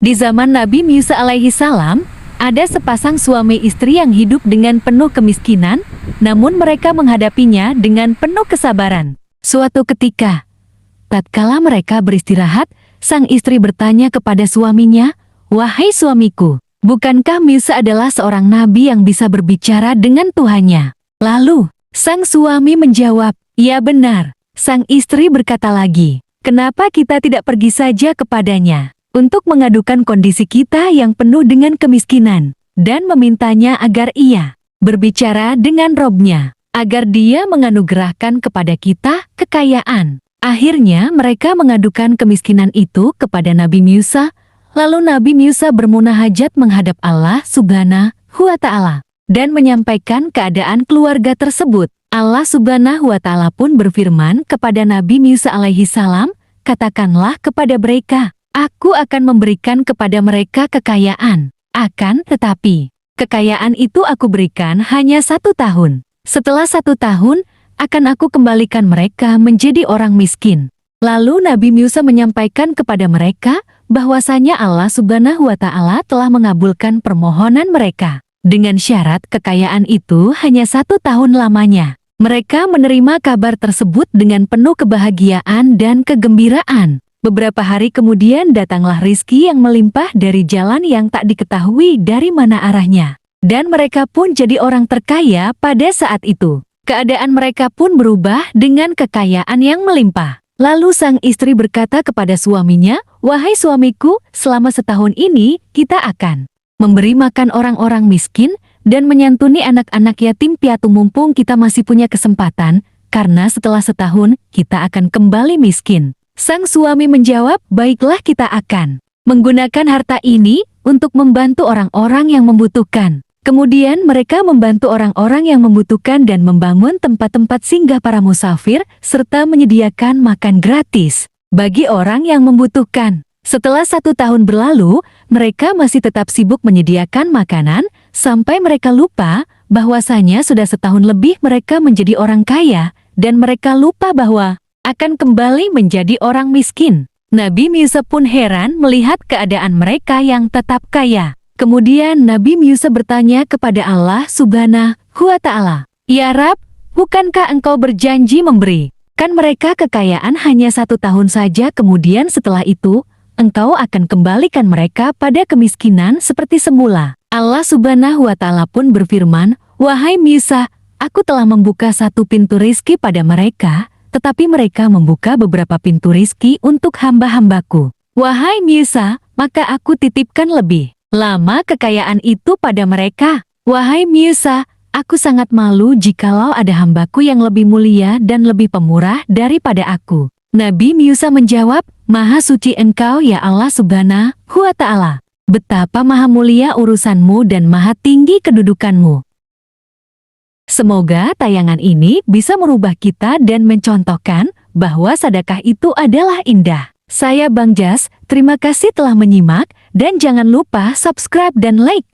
Di zaman Nabi Musa alaihi salam, ada sepasang suami istri yang hidup dengan penuh kemiskinan, namun mereka menghadapinya dengan penuh kesabaran. Suatu ketika, tatkala mereka beristirahat, sang istri bertanya kepada suaminya, "Wahai suamiku, bukankah Musa adalah seorang nabi yang bisa berbicara dengan Tuhannya?" Lalu, sang suami menjawab, "Ya benar." Sang istri berkata lagi, "Kenapa kita tidak pergi saja kepadanya untuk mengadukan kondisi kita yang penuh dengan kemiskinan, dan memintanya agar ia berbicara dengan Robnya, agar dia menganugerahkan kepada kita kekayaan." Akhirnya mereka mengadukan kemiskinan itu kepada Nabi Musa, lalu Nabi Musa bermunajat menghadap Allah Subhanahu wa Ta'ala, dan menyampaikan keadaan keluarga tersebut. Allah Subhanahu wa Ta'ala pun berfirman kepada Nabi Musa alaihi salam, "Katakanlah kepada mereka, Aku akan memberikan kepada mereka kekayaan. Akan tetapi, kekayaan itu aku berikan hanya 1 tahun. Setelah 1 tahun, akan aku kembalikan mereka menjadi orang miskin." Lalu Nabi Musa menyampaikan kepada mereka bahwasanya Allah Subhanahu wa Ta'ala telah mengabulkan permohonan mereka. Dengan syarat kekayaan itu hanya 1 tahun lamanya. Mereka menerima kabar tersebut dengan penuh kebahagiaan dan kegembiraan. Beberapa hari kemudian datanglah rizki yang melimpah dari jalan yang tak diketahui dari mana arahnya. Dan mereka pun jadi orang terkaya pada saat itu. Keadaan mereka pun berubah dengan kekayaan yang melimpah. Lalu sang istri berkata kepada suaminya, "Wahai suamiku, selama setahun ini kita akan memberi makan orang-orang miskin dan menyantuni anak-anak yatim piatu mumpung kita masih punya kesempatan, karena setelah setahun kita akan kembali miskin." Sang suami menjawab, "Baiklah, kita akan menggunakan harta ini untuk membantu orang-orang yang membutuhkan." Kemudian mereka membantu orang-orang yang membutuhkan dan membangun tempat-tempat singgah para musafir, serta menyediakan makan gratis bagi orang yang membutuhkan. Setelah 1 tahun berlalu, mereka masih tetap sibuk menyediakan makanan, sampai mereka lupa bahwasanya sudah setahun lebih mereka menjadi orang kaya, dan mereka lupa bahwa akan kembali menjadi orang miskin. Nabi Musa pun heran melihat keadaan mereka yang tetap kaya. Kemudian Nabi Musa bertanya kepada Allah Subhanahu wa Ta'ala, "Ya Rab, bukankah engkau berjanji memberikan mereka kekayaan hanya 1 tahun saja, kemudian setelah itu engkau akan kembalikan mereka pada kemiskinan seperti semula?" Allah Subhanahu wa Ta'ala pun berfirman, "Wahai Musa, aku telah membuka 1 pintu rizki pada mereka, tetapi mereka membuka beberapa pintu rizki untuk hamba-hambaku. Wahai Musa, maka aku titipkan lebih lama kekayaan itu pada mereka. Wahai Musa, aku sangat malu jikalau ada hambaku yang lebih mulia dan lebih pemurah daripada aku." Nabi Musa menjawab, "Maha suci engkau ya Allah Subhanahu wa Ta'ala. Betapa maha mulia urusanmu dan maha tinggi kedudukanmu." Semoga tayangan ini bisa merubah kita dan mencontohkan bahwa sedekah itu adalah indah. Saya Bang Jas, terima kasih telah menyimak, dan jangan lupa subscribe dan like.